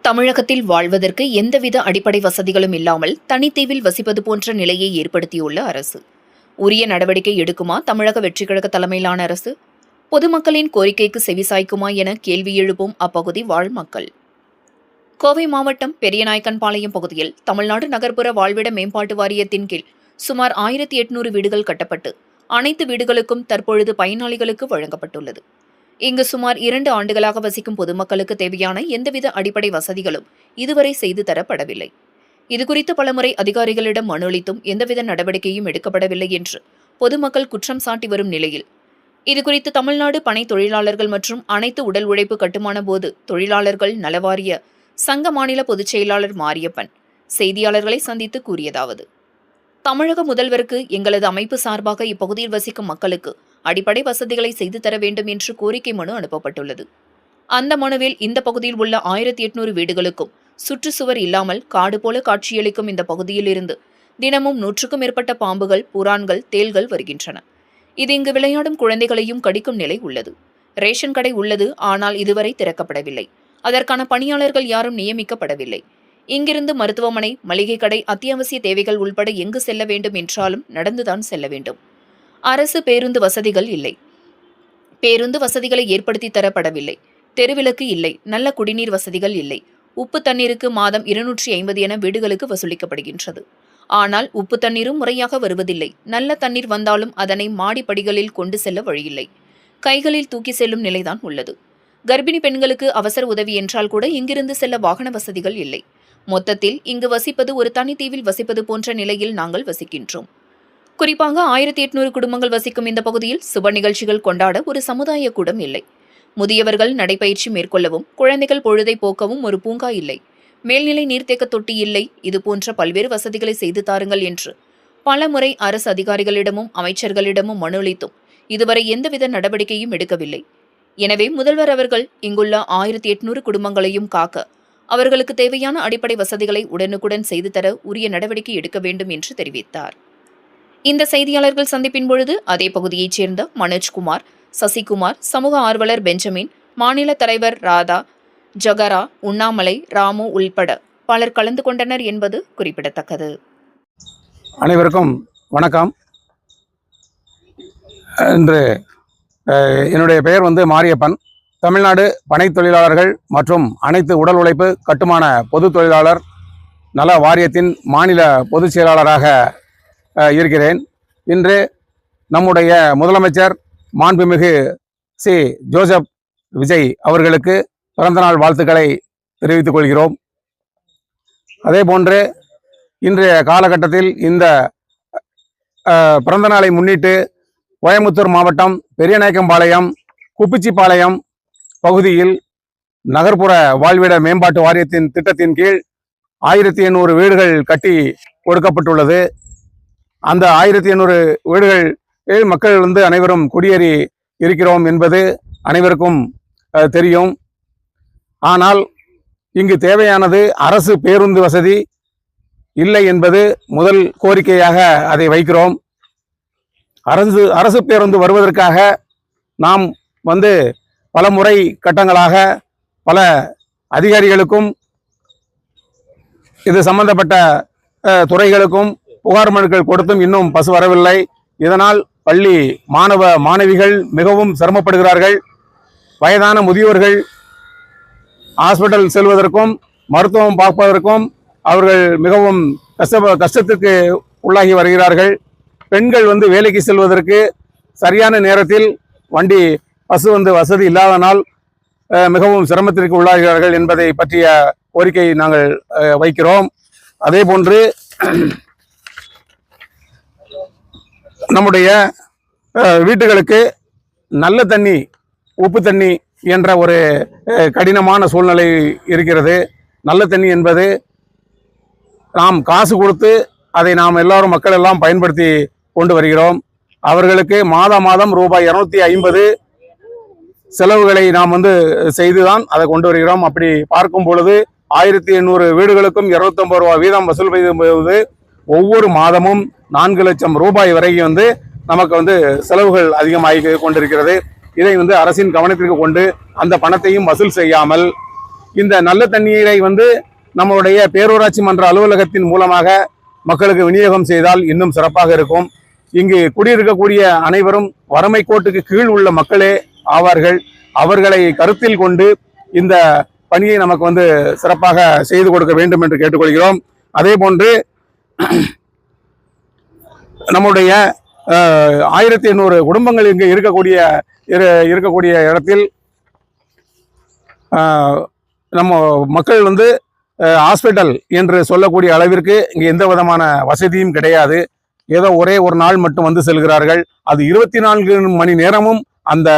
தமிழகத்தில் வாழ்வதற்கு எந்தவித அடிப்படை வசதிகளும் இல்லாமல் தனித்தீவில் வசிப்பது போன்ற நிலையை ஏற்படுத்தியுள்ள அரசு உரிய நடவடிக்கை எடுக்குமா தமிழக வெற்றிக்கழக தலைமையிலான அரசு? பொதுமக்களின் கோரிக்கைக்கு செவிசாய்க்குமா என கேள்வி எழுப்பும் அப்பகுதி வாழ் மக்கள். கோவை மாவட்டம் பெரியநாயக்கன்பாளையம் பகுதியில் தமிழ்நாடு நகர்ப்புற வாழ்விட மேம்பாட்டு வாரியத்தின் கீழ் சுமார் 1800 வீடுகள் கட்டப்பட்டு அனைத்து வீடுகளுக்கும் தற்பொழுது பயனாளிகளுக்கு வழங்கப்பட்டுள்ளது. இங்கு சுமார் 2 ஆண்டுகளாக வசிக்கும் பொதுமக்களுக்கு தேவையான எந்தவித அடிப்படை வசதிகளும் இதுவரை செய்து தரப்படவில்லை. இதுகுறித்து பலமுறை அதிகாரிகளிடம் மனு அளித்தும் எந்தவித நடவடிக்கையும் எடுக்கப்படவில்லை என்று பொதுமக்கள் குற்றம் சாட்டி வரும் நிலையில் இதுகுறித்து தமிழ்நாடு பனை தொழிலாளர்கள் மற்றும் அனைத்து உடல் உழைப்பு கட்டுமான போது தொழிலாளர்கள் நலவாரிய சங்க மாநில பொதுச் செயலாளர் மாரியப்பன் செய்தியாளர்களை சந்தித்து கூறியதாவது: தமிழக முதல்வருக்கு எங்களது அமைப்பு சார்பாக இப்பகுதியில் வசிக்கும் மக்களுக்கு அடிப்படை வசதிகளை செய்து தர வேண்டும் என்று கோரிக்கை மனு அனுப்பப்பட்டுள்ளது. அந்த மனுவில் இந்த பகுதியில் உள்ள 1800 வீடுகளுக்கும் சுற்றுச்சுவர் இல்லாமல் காடு போல காட்சியளிக்கும் இந்த பகுதியில் இருந்து தினமும் 100க்கும் மேற்பட்ட பாம்புகள், புறான்கள், தேள்கள் வருகின்றன. இது இங்கு விளையாடும் குழந்தைகளையும் கடிக்கும் நிலை உள்ளது. ரேஷன் கடை உள்ளது, ஆனால் இதுவரை திறக்கப்படவில்லை. அதற்கான பணியாளர்கள் யாரும் நியமிக்கப்படவில்லை. இங்கிருந்து மருத்துவமனை, மளிகை கடை, அத்தியாவசிய தேவைகள் உள்பட எங்கு செல்ல வேண்டும் என்றாலும் நடந்துதான் செல்ல வேண்டும். அரசு பேருந்து வசதிகள் இல்லை. பேருந்து வசதிகளை ஏற்படுத்தி தரப்படவில்லை. தெருவிளக்கு இல்லை. நல்ல குடிநீர் வசதிகள் இல்லை. உப்பு தண்ணீருக்கு மாதம் 250 என வீடுகளுக்கு வசூலிக்கப்படுகின்றது. ஆனால் உப்பு தண்ணீரும் முறையாக வருவதில்லை. நல்ல தண்ணீர் வந்தாலும் அதனை மாடிப்படிகளில் கொண்டு செல்ல வழியில்லை. கைகளில் தூக்கி செல்லும் நிலைதான் உள்ளது. கர்ப்பிணி பெண்களுக்கு அவசர உதவி என்றால் கூட இங்கிருந்து செல்ல வாகன வசதிகள் இல்லை. மொத்தத்தில் இங்கு வசிப்பது ஒரு தனித்தீவில் வசிப்பது போன்ற நிலையில் நாங்கள் வசிக்கின்றோம். குறிப்பாக 1800 குடும்பங்கள் வசிக்கும் இந்த பகுதியில் சுப நிகழ்ச்சிகள் கொண்டாட ஒரு சமுதாய கூடம் இல்லை. முதியவர்கள் நடைபயிற்சி மேற்கொள்ளவும், குழந்தைகள் பொழுதை போக்கவும் ஒரு பூங்கா இல்லை. மேல்நிலை நீர்த்தேக்க தொட்டி இல்லை. இதுபோன்ற பல்வேறு வசதிகளை செய்து தாருங்கள் என்று பல முறை அரசு அதிகாரிகளிடமும் அமைச்சர்களிடமும் மனு அளித்தும் இதுவரை எந்தவித நடவடிக்கையும் எடுக்கவில்லை. எனவே முதல்வர் அவர்கள் இங்குள்ள 1800 குடும்பங்களையும் காக்க அவர்களுக்கு தேவையான அடிப்படை வசதிகளை உடனுக்குடன் செய்து தர உரிய நடவடிக்கை எடுக்க வேண்டும் என்று தெரிவித்தார். இந்த செய்தியாளர்கள் சந்திப்பின் பொழுது அதே பகுதியைச் சேர்ந்த மனோஜ்குமார், சசிகுமார், சமூக ஆர்வலர் பெஞ்சமின், மாநில தலைவர் ராதா, ஜகரா, உண்ணாமலை, ராமு உள்பட பலர் கலந்து கொண்டனர் என்பது குறிப்பிடத்தக்கது. அனைவருக்கும் வணக்கம். இன்று என்னுடைய பெயர் மாரியப்பன். தமிழ்நாடு பனை தொழிலாளர்கள் மற்றும் அனைத்து உடல் உழைப்பு கட்டுமான பொது தொழிலாளர் நல வாரியத்தின் மாநில பொதுச் செயலாளராக இருக்கிறேன். இன்று நம்முடைய முதலமைச்சர் மாண்புமிகு சி. ஜோசப் விஜய் அவர்களுக்கு பிறந்தநாள் வாழ்த்துக்களை தெரிவித்துக் கொள்கிறோம். அதேபோன்று இன்றைய காலகட்டத்தில் இந்த பிறந்தநாளை முன்னிட்டு கோயம்புத்தூர் மாவட்டம் பெரியநாயக்கன்பாளையம், குப்பிச்சிபாளையம் பகுதியில் நகர்ப்புற வாழ்விட மேம்பாட்டு வாரியத்தின் திட்டத்தின் கீழ் 1800 வீடுகள் கட்டி கொடுக்கப்பட்டுள்ளது. அந்த 1800 வீடுகள் மக்கள் அனைவரும் குடியேறி இருக்கிறோம் என்பது அனைவருக்கும் தெரியும். ஆனால் இங்கு தேவையானது அரசு பேருந்து வசதி இல்லை என்பது முதல் கோரிக்கையாக அதை வைக்கிறோம். அரசு பேருந்து வருவதற்காக நாம் பல முறை கட்டங்களாக பல அதிகாரிகளுக்கும் இது சம்பந்தப்பட்ட துறைகளுக்கும் புகார் மனுக்கள் கொடுத்தும் இன்னும் பஸ் வரவில்லை. இதனால் பள்ளி மாணவ மாணவிகள் மிகவும் சிரமப்படுகிறார்கள். வயதான முதியோர்கள் ஹாஸ்பிட்டல் செல்வதற்கும் மருத்துவம் பார்ப்பதற்கும் அவர்கள் மிகவும் கஷ்டத்துக்கு உள்ளாகி வருகிறார்கள். பெண்கள் வேலைக்கு செல்வதற்கு சரியான நேரத்தில் வண்டி பஸ் வசதி இல்லாதனால் மிகவும் சிரமத்திற்கு உள்ளாகிறார்கள் என்பதை பற்றிய கோரிக்கை நாங்கள் வைக்கிறோம். அதே போன்று நம்முடைய வீட்டுகளுக்கு நல்ல தண்ணி, உப்பு தண்ணி என்ற ஒரு கடினமான சூழ்நிலை இருக்கிறது. நல்ல தண்ணி என்பது நாம் காசு கொடுத்து அதை நாம் எல்லாரும் மக்கள் எல்லாம் பயன்படுத்தி கொண்டு வருகிறோம். அவர்களுக்கு மாதம் ரூபாய் 250 செலவுகளை நாம் செய்துதான் அதை கொண்டு வருகிறோம். அப்படி பார்க்கும் பொழுது 1800 வீடுகளுக்கும் 250 ரூபாய் வீதம் வசூல் செய்து ஒவ்வொரு மாதமும் 4 லட்சம் ரூபாய் வரைக்கும் நமக்கு செலவுகள் அதிகமாகி கொண்டிருக்கிறது. இதை அரசின் கவனத்திற்கு கொண்டு அந்த பணத்தையும் வசூல் செய்யாமல் இந்த நல்ல தண்ணீரை வந்து நம்மளுடைய பேரூராட்சி மன்ற அலுவலகத்தின் மூலமாக மக்களுக்கு விநியோகம் செய்தால் இன்னும் சிறப்பாக இருக்கும். இங்கு குடியிருக்கக்கூடிய அனைவரும் வறுமை கோட்டுக்கு கீழ் உள்ள மக்களே ஆவார்கள். அவர்களை கருத்தில் கொண்டு இந்த பணியை நமக்கு வந்து சிறப்பாக செய்து கொடுக்க வேண்டும் என்று கேட்டுக்கொள்கிறோம். அதே போன்று நம்முடைய 1800 குடும்பங்கள் இங்கு இருக்கக்கூடிய இடத்தில் நம்ம மக்கள் வந்து ஹாஸ்பிட்டல் என்று சொல்லக்கூடிய அளவிற்கு இங்கே எந்த விதமான வசதியும் கிடையாது. ஏதோ ஒரே ஒரு நாள் மட்டும் வந்து செல்கிறார்கள். அது 24 மணி நேரமும் அந்த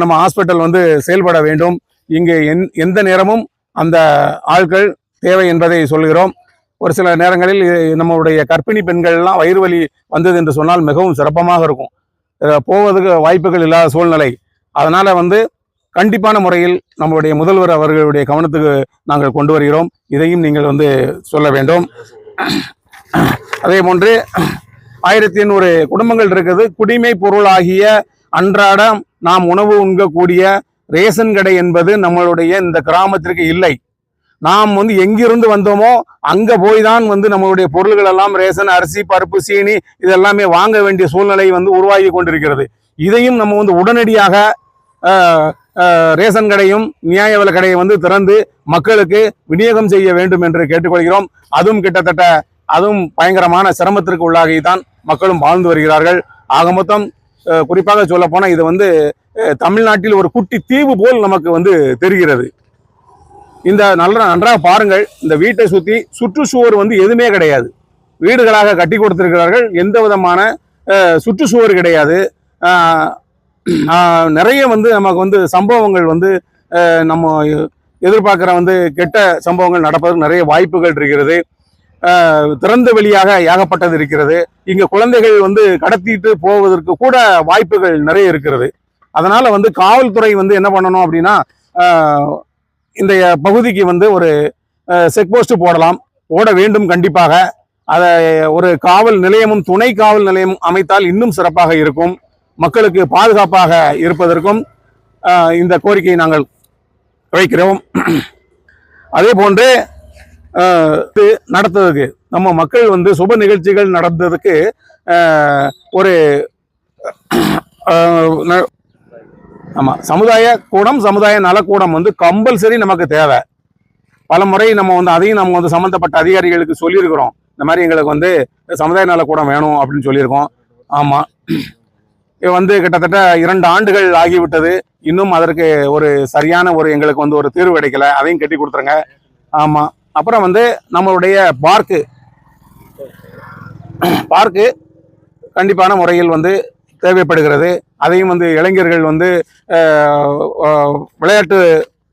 நம்ம ஹாஸ்பிட்டல் வந்து செயல்பட வேண்டும். இங்கே எந்த நேரமும் அந்த ஆட்கள் தேவை என்பதை சொல்கிறோம். ஒரு சில நேரங்களில் நம்மளுடைய கர்ப்பிணி பெண்கள்லாம் வயிறு வலி வந்தது என்று சொன்னால் மிகவும் சிறப்பமாக இருக்கும். போவதுக்கு வாய்ப்புகள் இல்லாத சூழ்நிலை. அதனால வந்து கண்டிப்பான முறையில் நம்மளுடைய முதல்வர் அவர்களுடைய கவனத்துக்கு நாங்கள் கொண்டு வருகிறோம். இதையும் நீங்கள் வந்து சொல்ல வேண்டும். அதே போன்று 1800 குடும்பங்கள் இருக்குது. குடிமை பொருளாகிய அன்றாடம் நாம் உணவு உண்கக்கூடிய ரேஷன் கடை என்பது நம்மளுடைய இந்த கிராமத்திற்கு இல்லை. நாம் வந்து எங்கிருந்து வந்தோமோ அங்க போய் தான் வந்து நம்மளுடைய பொருள்கள் எல்லாம் ரேஷன், அரிசி, பருப்பு, சீனி இதெல்லாமே வாங்க வேண்டிய சூழ்நிலை வந்து உருவாகி கொண்டிருக்கிறது. இதையும் நம்ம வந்து உடனடியாக ரேஷன் கடையும் நியாய விலை கடையை வந்து திறந்து மக்களுக்கு விநியோகம் செய்ய வேண்டும் என்று கேட்டுக்கொள்கிறோம். அதுவும் பயங்கரமான சிரமத்திற்கு உள்ளாகி தான் மக்களும் வாழ்ந்து வருகிறார்கள். ஆக மொத்தம் குறிப்பாக சொல்ல போனா இது வந்து தமிழ்நாட்டில் ஒரு குட்டி தீவு போல் நமக்கு வந்து தெரிகிறது. இந்த நன்றாக பாருங்கள். இந்த வீட்டை சுற்றுச்சுவர் வந்து எதுவுமே கிடையாது. வீடுகளாக கட்டி கொடுத்திருக்கிறார்கள். எந்த விதமான சுற்றுச்சுவர் கிடையாது. நிறைய வந்து நமக்கு வந்து சம்பவங்கள் வந்து நம்ம எதிர்பார்க்கிற வந்து கெட்ட சம்பவங்கள் நடப்பதற்கு நிறைய வாய்ப்புகள் இருக்கிறது. திறந்த வெளியாக ஏகப்பட்டது இருக்கிறது. இங்க குழந்தைகள் வந்து கடத்திட்டு போவதற்கு கூட வாய்ப்புகள் நிறைய இருக்கிறது. அதனால வந்து காவல்துறை வந்து என்ன பண்ணணும் அப்படின்னா, இந்த பகுதிக்கு வந்து ஒரு செக் போஸ்ட் போட வேண்டும். கண்டிப்பாக அதை ஒரு காவல் நிலையமும் துணை காவல் நிலையமும் அமைத்தால் இன்னும் சிறப்பாக இருக்கும். மக்களுக்கு பாதுகாப்பாக இருப்பதற்கும் இந்த கோரிக்கையை நாங்கள் வைக்கிறோம். அதே போன்று நடத்துவதற்கு நம்ம மக்கள் வந்து சுப நிகழ்ச்சிகள் நடந்ததுக்கு ஒரு சமுதாய கூடம், சமுதாய நலக்கூடம் வந்து கம்பல்சரி நமக்கு தேவை. பல முறை நம்ம வந்து அதையும் நம்ம வந்து சம்பந்தப்பட்ட அதிகாரிகளுக்கு சொல்லியிருக்கிறோம். இந்த மாதிரி எங்களுக்கு வந்து சமுதாய நலக்கூடம் வேணும் அப்படின்னு சொல்லியிருக்கோம். ஆமா, இது வந்து கிட்டத்தட்ட 2 ஆண்டுகள் ஆகிவிட்டது. இன்னும் அதற்கு ஒரு சரியான எங்களுக்கு வந்து ஒரு தீர்வு கிடைக்கல. அதையும் கட்டி கொடுத்துருங்க. ஆமா. அப்புறம் வந்து நம்மளுடைய பார்க்கு கண்டிப்பான முறையில் வந்து தேவைப்படுகிறது. அதையும் வந்து இளைஞர்கள் வந்து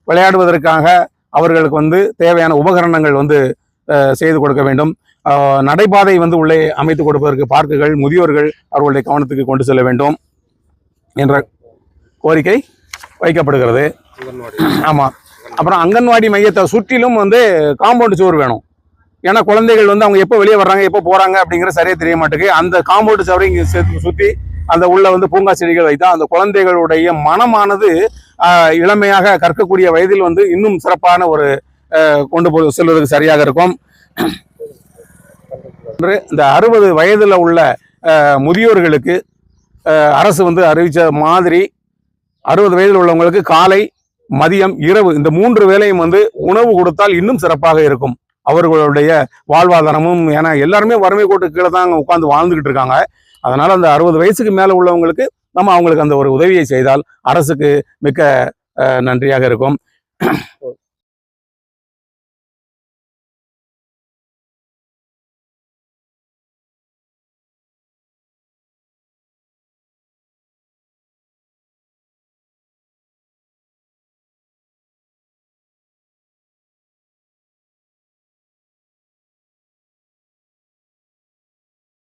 விளையாடுவதற்காக அவர்களுக்கு வந்து தேவையான உபகரணங்கள் வந்து செய்து கொடுக்க வேண்டும். நடைபாதை வந்து உள்ளே அமைத்து கொடுப்பதற்கு பார்க்குகள், முதியோர்கள் அவர்களுடைய கவனத்துக்கு கொண்டு செல்ல வேண்டும் என்ற கோரிக்கை வைக்கப்படுகிறது. ஆமா. அப்புறம் அங்கன்வாடி மையத்தை சுற்றிலும் வந்து காம்பவுண்ட் சுவர் வேணும். ஏன்னா குழந்தைகள் வந்து அவங்க எப்போ வெளியே வர்றாங்க, எப்போ போறாங்க அப்படிங்கிற சரியா தெரிய மாட்டேங்குது. அந்த காம்பவுண்ட் சுவரை இங்கே சுற்றி அந்த உள்ள வந்து பூங்கா செடிகள் வைத்தா அந்த குழந்தைகளுடைய மனமானது இளமையாக கற்கக்கூடிய வயதில் வந்து இன்னும் சிறப்பான கொண்டு செல்வதற்கு சரியாக இருக்கும். இந்த 60 வயதுல உள்ள முதியோர்களுக்கு அரசு வந்து அறிவிச்ச மாதிரி 60 வயதில் உள்ளவங்களுக்கு காலை, மதியம், இரவு இந்த 3 வேளையும் வந்து உணவு கொடுத்தால் இன்னும் சிறப்பாக இருக்கும். அவர்களுடைய வாழ்வாதாரமும், ஏன்னா எல்லாருமே வறுமை கோட்டு கீழே தான் உட்கார்ந்து வாழ்ந்துகிட்டு இருக்காங்க. அதனால அந்த 60 வயசுக்கு மேல உள்ளவங்களுக்கு நம்ம அவங்களுக்கு அந்த ஒரு உதவியை செய்தால் அரசுக்கு மிக்க நன்றியாக இருக்கும்.